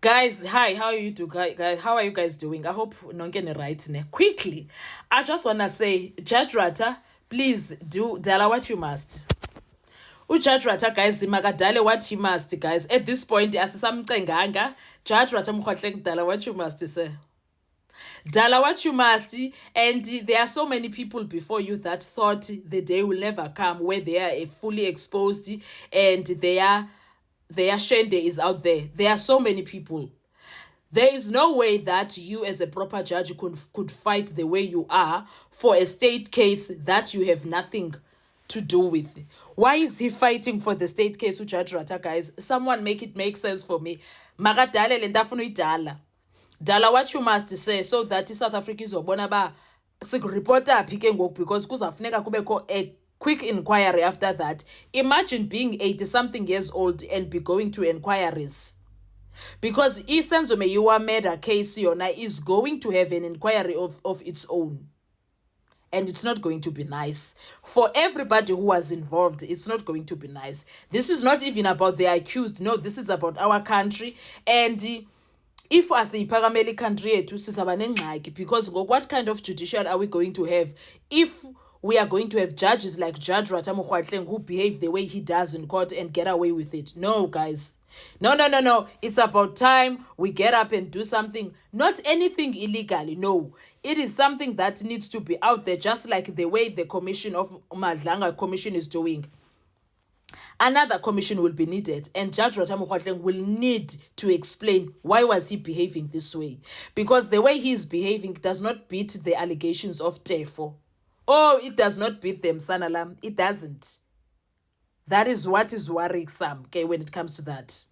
Guys, hi, how are you do guys? How are you guys doing? I hope nongene right ne. Quickly, I just wanna say, Judge Rata, please do dala what you must. Judge Rata, guys, makadale what he must, guys. At this point, asisamcenganga. Judge Rata mkhohleng dala what you must, sir. Dala what you must, and there are so many people before you that thought the day will never come where they are fully exposed and their shende is out there. There are so many people. There is no way that you, as a proper judge, could fight the way you are for a state case that you have nothing to do with. Why is he fighting for the state case, Judge Rata, guys? Someone make it make sense for me. Makadale le ndafuna uyidala. Dala what you must say so that South Africa izobona ba sikureporta phi ke ngoku because kuzafuneka kubekho a quick inquiry after that. Imagine being 80 something years old and be going to inquiries. Because isenzo meyiwa murder case yona is going to have an inquiry of its own. And it's not going to be nice. For everybody who was involved, it's not going to be nice. This is not even about the accused. No, this is about our country. And if as a paramedic country yethu sizaba nengxaki because what kind of judicial are we going to have if we are going to have judges like Judge Rata Mokgoatleng who behave the way he does in court and get away with it? No, guys. No. It's about time we get up and do something. Not anything illegally, no. It is something that needs to be out there, just like the way the commission of Madlanga Commission is doing. Another commission will be needed, and Judge Rata Mokgoatleng will need to explain why was he behaving this way. Because the way he is behaving does not beat the allegations of Tefo. Oh, it does not beat them, Sanalam. It doesn't. That is what is worrisome, okay, when it comes to that.